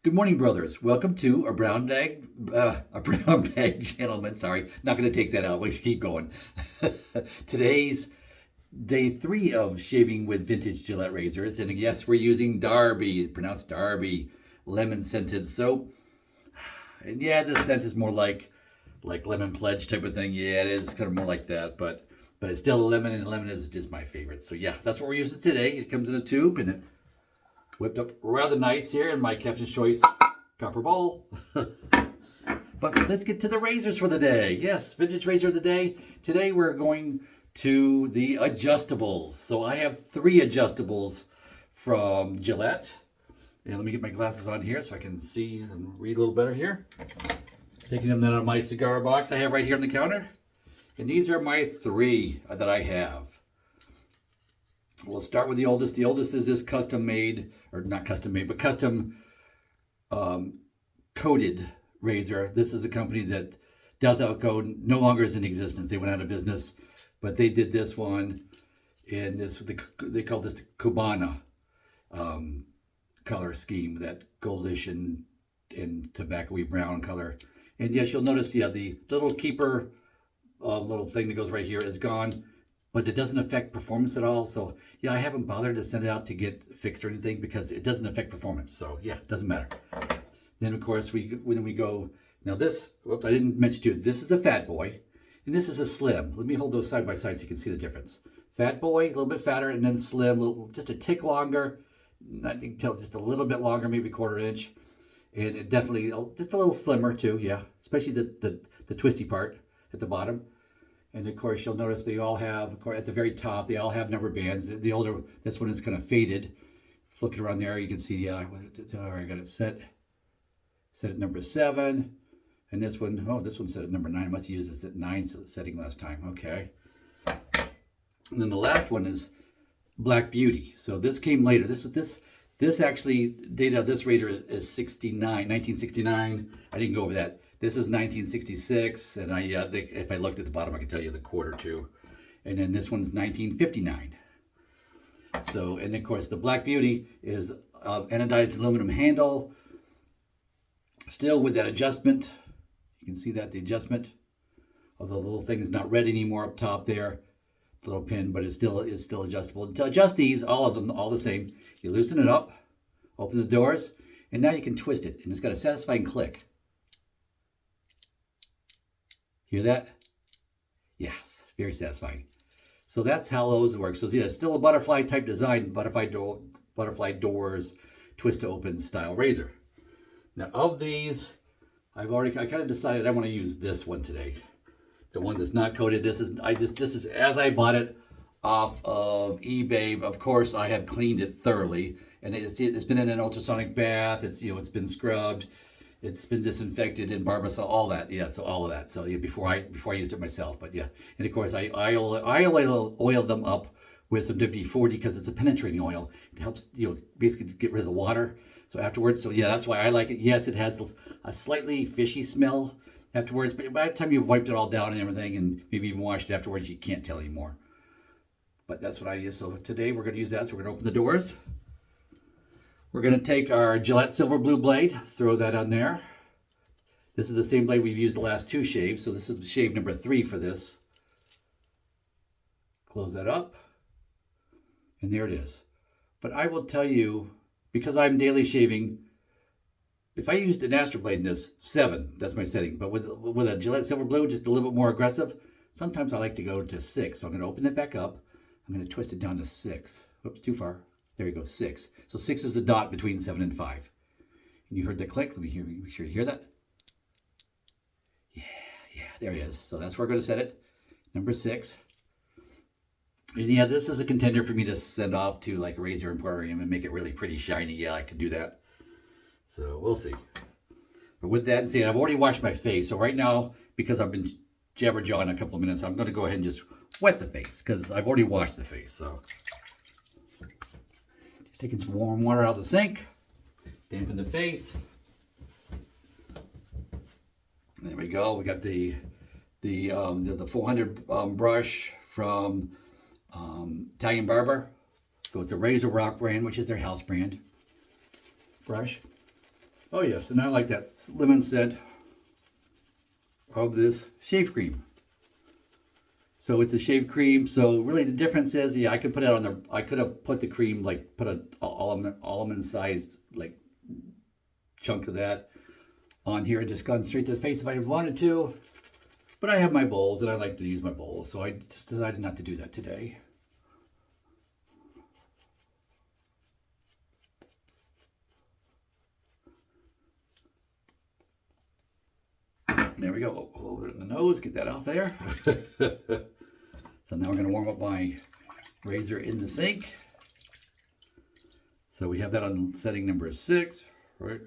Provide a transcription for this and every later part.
Good morning, brothers. Welcome to a brown bag gentleman. Sorry, not going to take that out. Let's keep going. Today's day 3 of shaving with vintage Gillette razors, and yes, we're using Darby, pronounced Darby, lemon scented soap. And yeah, the scent is more like lemon pledge type of thing. Yeah, it is kind of more like that, but it's still a lemon, and lemon is just my favorite. So yeah, that's what we're using today. It comes in a tube and it whipped up rather nice here in my Captain's Choice copper bowl. But let's get to the razors for the day. Yes, vintage razor of the day. Today we're going to the adjustables. So I have 3 adjustables from Gillette. And let me get my glasses on here so I can see and read a little better here. Taking them then out of my cigar box I have right here on the counter. And these are my 3 that I have. We'll start with the oldest. The oldest is this custom made, or not custom made, but custom coated razor. This is a company that Delta Code no longer is in existence. They went out of business, but they did this one in this, they call this the Cubana color scheme, that goldish and tobacco-y brown color. And yes, you'll notice, yeah, the little keeper little thing that goes right here is gone, but it doesn't affect performance at all. So yeah, I haven't bothered to send it out to get fixed or anything because it doesn't affect performance. So yeah, it doesn't matter. Then of course when we go, now this, whoops, I didn't mention to you, this is a Fat Boy and this is a Slim. Let me hold those side by side so you can see the difference. Fat Boy, a little bit fatter, and then Slim, just a tick longer. I can tell just a little bit longer, maybe 1/4 inch. And it definitely, just a little slimmer too, yeah. Especially the twisty part at the bottom. And of course, you'll notice they all have, of course, at the very top, they all have number bands. The older, this one is kind of faded. Looking around there, you can see, I got it set at number 7. And this one, oh, this one's set at number 9. I must have used this at 9 setting last time. Okay. And then the last one is Black Beauty. So this came later. This actually, data of this razor is 1969. I didn't go over that. This is 1966, and if I looked at the bottom, I could tell you the quarter too. And then this one's 1959. So, and of course, the Black Beauty is anodized aluminum handle, still with that adjustment. You can see that, the adjustment. Although the little thing is not red anymore up top there, the little pin, but it still is still adjustable. To adjust these, all of them, all the same, you loosen it up, open the doors, and now you can twist it, and it's got a satisfying click. Hear that? Yes, very satisfying. So that's how those work. So yeah, it's still a butterfly type design, butterfly doors, twist to open style razor. Now of these, I kind of decided I want to use this one today. The one that's not coated. This is as I bought it off of eBay. Of course, I have cleaned it thoroughly, and it's been in an ultrasonic bath. It's it's been scrubbed. It's been disinfected in Barbasol, all that. Yeah, so all of that. So yeah, before I used it myself, but yeah. And of course, I oil them up with some WD-40 because it's a penetrating oil. It helps basically get rid of the water. So afterwards, so yeah, that's why I like it. Yes, it has a slightly fishy smell afterwards, but by the time you've wiped it all down and everything, and maybe even washed it afterwards, you can't tell anymore. But that's what I use. So today we're going to use that. So we're going to open the doors. We're going to take our Gillette Silver Blue blade, throw that on there. This is the same blade we've used the last 2 shaves, so this is shave number 3 for this. Close that up, and there it is. But I will tell you, because I'm daily shaving, if I used an Astro blade in this, 7, that's my setting. But with a Gillette Silver Blue, just a little bit more aggressive, sometimes I like to go to 6. So I'm going to open it back up. I'm going to twist it down to 6. Oops, too far. There you go, 6. So 6 is the dot between 7 and 5. And you heard the click. Let me make sure you hear that. Yeah, there he is. So that's where we're going to set it. Number 6. And yeah, this is a contender for me to send off to like Razor Emporium and make it really pretty shiny. Yeah, I could do that. So we'll see. But with that said, I've already washed my face. So right now, because I've been jabber-jawing a couple of minutes, I'm going to go ahead and just wet the face because I've already washed the face. So just taking some warm water out of the sink, dampen the face. There we go. We got the 400 brush from Italian Barber. So it's a Razorock brand, which is their house brand brush. Oh yes, and I like that lemon scent of this shave cream. So it's a shave cream. So really the difference is, yeah, I could put it on the, I could have put the cream, like put a almond sized like chunk of that on here and just gone straight to the face if I wanted to. But I have my bowls and I like to use my bowls, so I just decided not to do that today. There we go. A little bit in the nose, get that off there. So now we're going to warm up my razor in the sink. So we have that on setting number 6, right?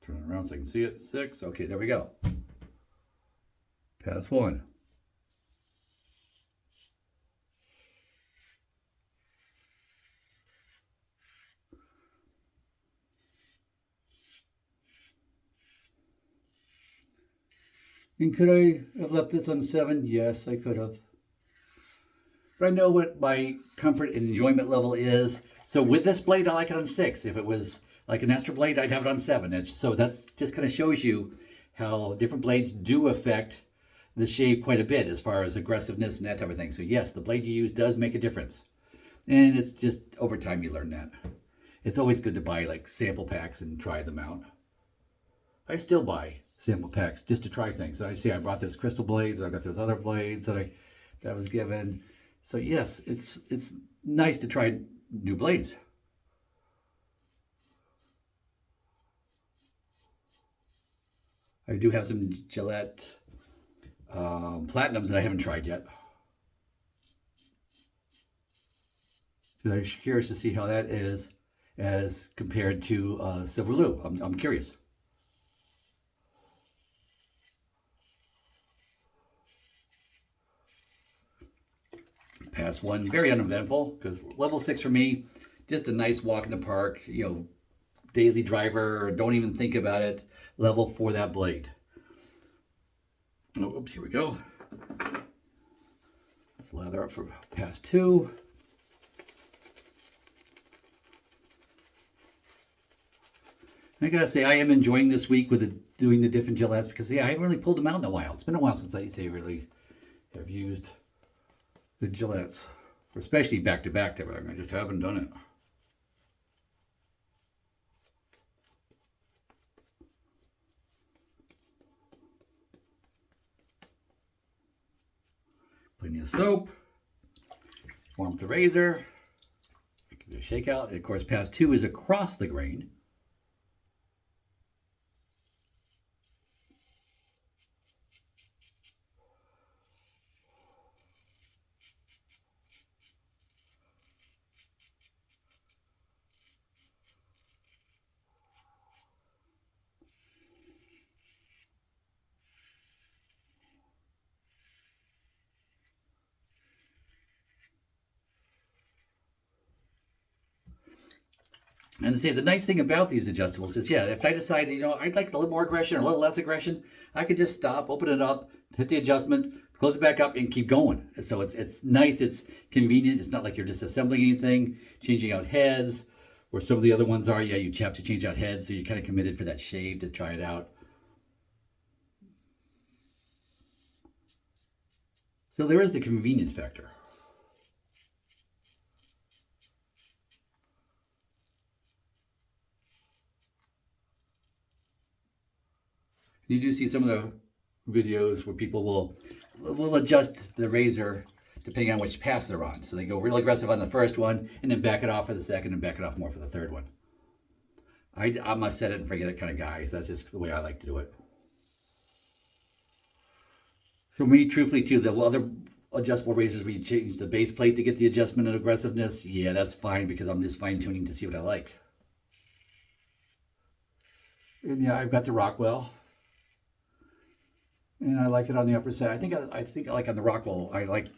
Turn it around so I can see it. 6. Okay, there we go. Pass 1. And could I have left this on 7? Yes, I could have. But I know what my comfort and enjoyment level is. So with this blade, I like it on 6. If it was like an Estra blade, I'd have it on 7. So that's just kind of shows you how different blades do affect the shave quite a bit as far as aggressiveness and that type of thing. So yes, the blade you use does make a difference. And it's just over time you learn that. It's always good to buy like sample packs and try them out. I still buy sample packs just to try things. So I see I brought those crystal blades. I've got those other blades that I was given. So yes, it's nice to try new blades. I do have some Gillette Platinums that I haven't tried yet. I'm curious to see how that is as compared to Silver Blue. I'm curious. Pass 1, very uneventful, because level 6 for me, just a nice walk in the park, you know, daily driver, don't even think about it, level for that blade. Oh, oops, here we go. Let's lather up for pass 2. I gotta say, I am enjoying this week with doing the different Gillettes because, yeah, I haven't really pulled them out in a while. It's been a while since I really have used the Gillettes, especially back-to-back. I just haven't done it. Plenty of soap. Warm up the razor. Give it a shake out. And of course, pass 2 is across the grain. And to say the nice thing about these adjustables is, yeah, if I decide, you know, I'd like a little more aggression or a little less aggression, I could just stop, open it up, hit the adjustment, close it back up, and keep going. So it's nice, it's convenient. It's not like you're disassembling anything, changing out heads, where some of the other ones are, yeah, you have to change out heads, so you're kind of committed for that shave to try it out. So there is the convenience factor. You do see some of the videos where people will adjust the razor depending on which pass they're on. So they go real aggressive on the first one and then back it off for the second and back it off more for the third one. I'm a set it and forget it kind of guy. So that's just the way I like to do it. So me, truthfully, too, the other adjustable razors where you change the base plate to get the adjustment and aggressiveness, yeah, that's fine because I'm just fine tuning to see what I like. And yeah, I've got the Rockwell. And I like it on the upper side. I think I like on the Rockwell, I like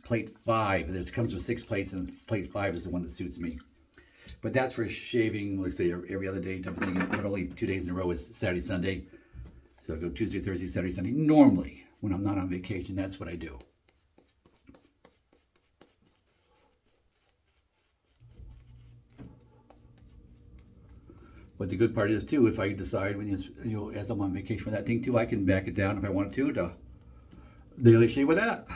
plate 5. This comes with 6 plates, and plate 5 is the one that suits me. But that's for shaving, let's say, every other day type of thing. But only 2 days in a row is Saturday, Sunday. So I go Tuesday, Thursday, Saturday, Sunday. Normally, when I'm not on vacation, that's what I do. But the good part is too, if I decide when as I'm on vacation with that thing too, I can back it down if I want to daily shave with that.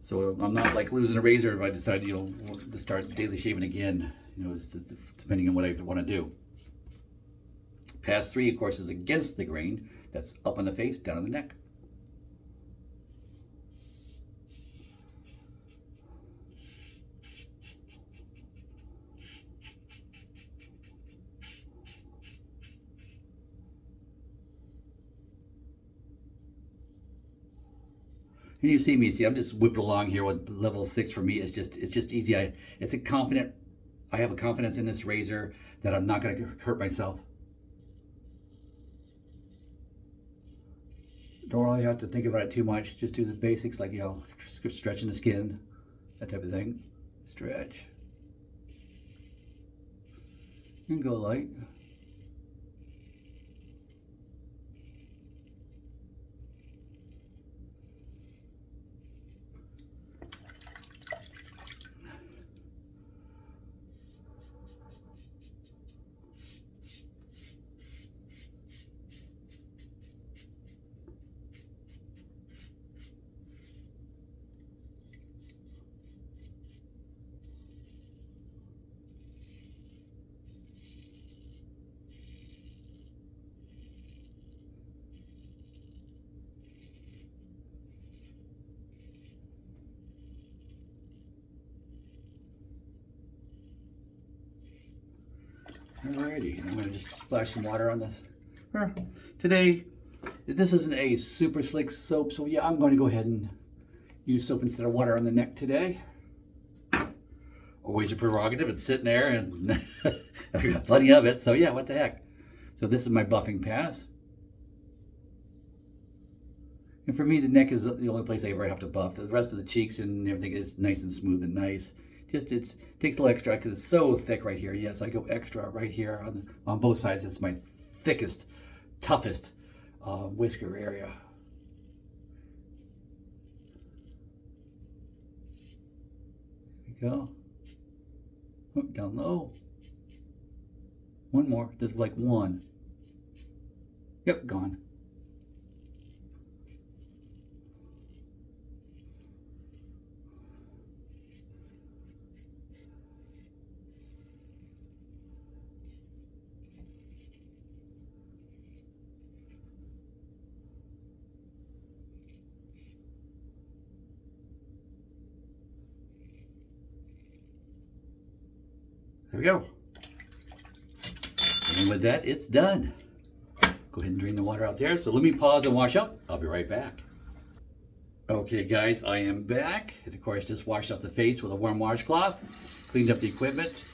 So I'm not like losing a razor if I decide, to start daily shaving again. It's just depending on what I want to do. Pass 3, of course, is against the grain. That's up on the face, down on the neck. And you see me, I'm just whipping along here with level 6 for me. It's just easy. I have a confidence in this razor that I'm not going to hurt myself. Don't really have to think about it too much. Just do the basics like, stretching the skin, that type of thing. Stretch. And go light. Alrighty, and I'm going to just splash some water on this. Today, this isn't a super slick soap, so yeah, I'm going to go ahead and use soap instead of water on the neck today. Always your prerogative, it's sitting there and I've got plenty of it, so yeah, what the heck. So this is my buffing pass. And for me, the neck is the only place I ever have to buff. The rest of the cheeks and everything is nice and smooth and nice. It takes a little extra because it's so thick right here. Yes, I go extra right here on both sides. It's my thickest, toughest whisker area. There we go. Oh, down low. One more. There's like one. Yep, gone. There we go. And with that, it's done. Go ahead and drain the water out there. So let me pause and wash up. I'll be right back. Okay, guys, I am back. And of course, just washed up the face with a warm washcloth. Cleaned up the equipment.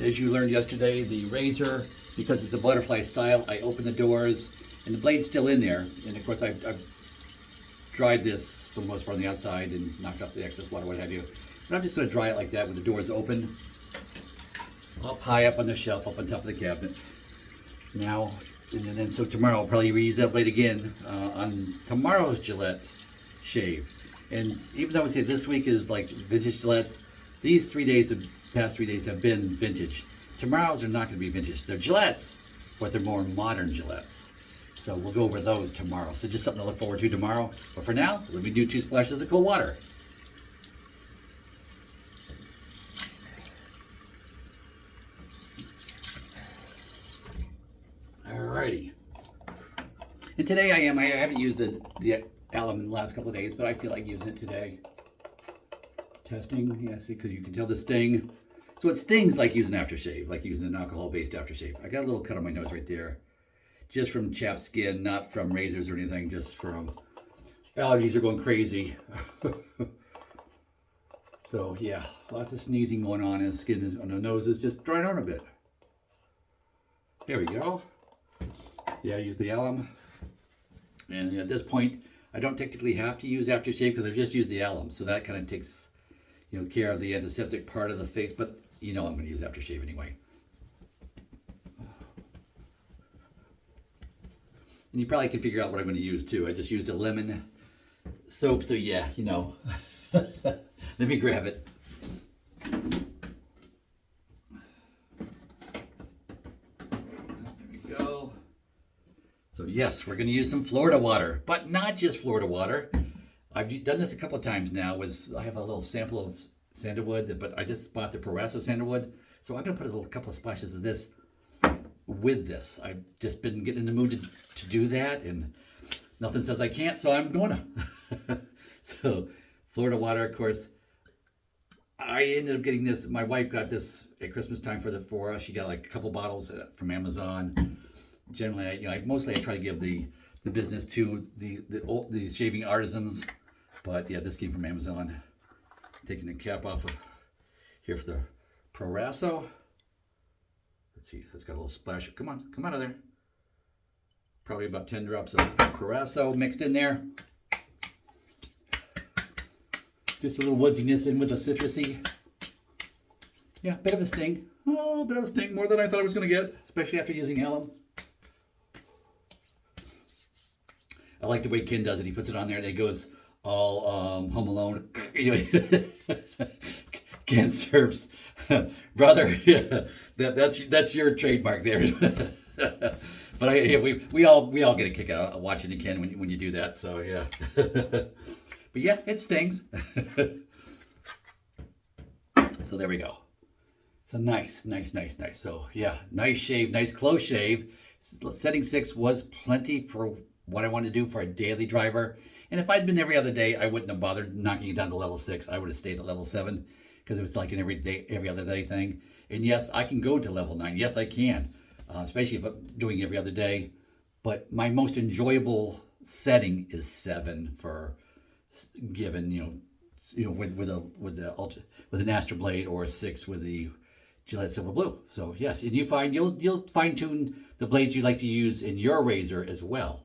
As you learned yesterday, the razor, because it's a butterfly style, I opened the doors and the blade's still in there. And of course, I've dried this for the most part on the outside and knocked off the excess water, what have you. But I'm just going to dry it like that with the doors open. Up high up on the shelf, up on top of the cabinet. Now, and then so tomorrow I'll probably reuse that blade again on tomorrow's Gillette shave. And even though I say this week is like vintage Gillettes, these past 3 days have been vintage. Tomorrow's are not going to be vintage. They're Gillettes, but they're more modern Gillettes. So we'll go over those tomorrow. So just something to look forward to tomorrow. But for now, let me do 2 splashes of cold water. Alrighty. And today I haven't used the alum in the last couple of days, but I feel like using it today. Testing, yeah, see, because you can tell the sting. So it stings like using aftershave, like using an alcohol-based aftershave. I got a little cut on my nose right there, just from chapped skin, not from razors or anything, just from allergies are going crazy. So yeah, lots of sneezing going on, and skin on the nose is just drying out a bit. There we go. See, I use the alum, and at this point, I don't technically have to use aftershave because I've just used the alum, so that kind of takes, care of the antiseptic part of the face. But I'm going to use aftershave anyway. And you probably can figure out what I'm going to use too. I just used a lemon soap, so yeah, let me grab it. So yes, we're going to use some Florida water, but not just Florida water. I've done this a couple of times now. I have a little sample of Sandlewood, but I just bought the Proraso Sandlewood. So I'm going to put a couple of splashes of this with this. I've just been getting in the mood to do that, and nothing says I can't, so I'm going to. So Florida water, of course. I ended up getting this. My wife got this at Christmas time for us. She got like a couple bottles from Amazon. Generally, I try to give the business to the shaving artisans, but yeah, this came from Amazon. Taking the cap off of here for the Proraso. Let's see, it's got a little splash. Come out of there. Probably about 10 drops of Proraso mixed in there. Just a little woodsiness in with the citrusy. Yeah, bit of a sting. Oh, a little bit of a sting, more than I thought I was going to get, especially after using alum. I like the way Ken does it. He puts it on there and it goes all Home Alone. Ken serves, brother. That's your trademark there. But we all get a kick out of watching you, Ken, when you do that. So yeah. But yeah, it stings. So there we go. So nice. So yeah, nice shave, nice close shave. Setting 6 was plenty for what I wanted to do for a daily driver. And if I'd been every other day, I wouldn't have bothered knocking it down to level 6. I would have stayed at level 7 because it was like an every other day thing. And yes, I can go to level 9. Yes, I can, especially if I'm doing every other day. But my most enjoyable setting is 7 for given with an Astra blade, or 6 with the Gillette Silver Blue. So yes, and you'll fine tune the blades you like to use in your razor as well.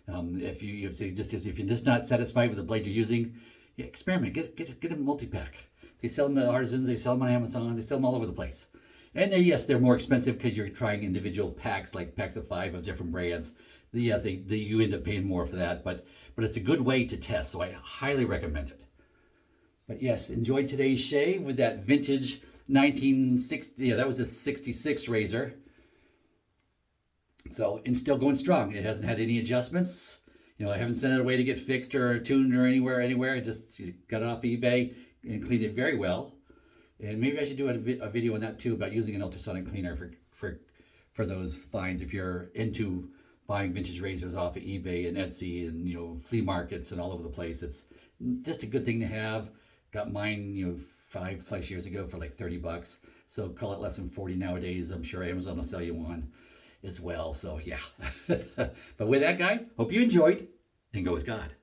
If you're just not satisfied with the blade you're using, yeah, experiment. Get a multi-pack. They sell them at artisans. They sell them on Amazon. They sell them all over the place. And they're more expensive because you're trying individual packs, like packs of 5 of different brands. Yes, you end up paying more for that, but it's a good way to test, so I highly recommend it. But yes, enjoyed today's shave with that vintage 1960. Yeah, that was a 66 razor. So, and still going strong. It hasn't had any adjustments. I haven't sent it away to get fixed or tuned or anywhere. I just got it off eBay and cleaned it very well. And maybe I should do a video on that too, about using an ultrasonic cleaner for those finds if you're into buying vintage razors off of eBay and Etsy and flea markets and all over the place. It's just a good thing to have. Got mine 5+ years ago for like $30. So call it less than 40 nowadays. I'm sure Amazon will sell you one as well. So yeah. But with that, guys, hope you enjoyed, and go with God.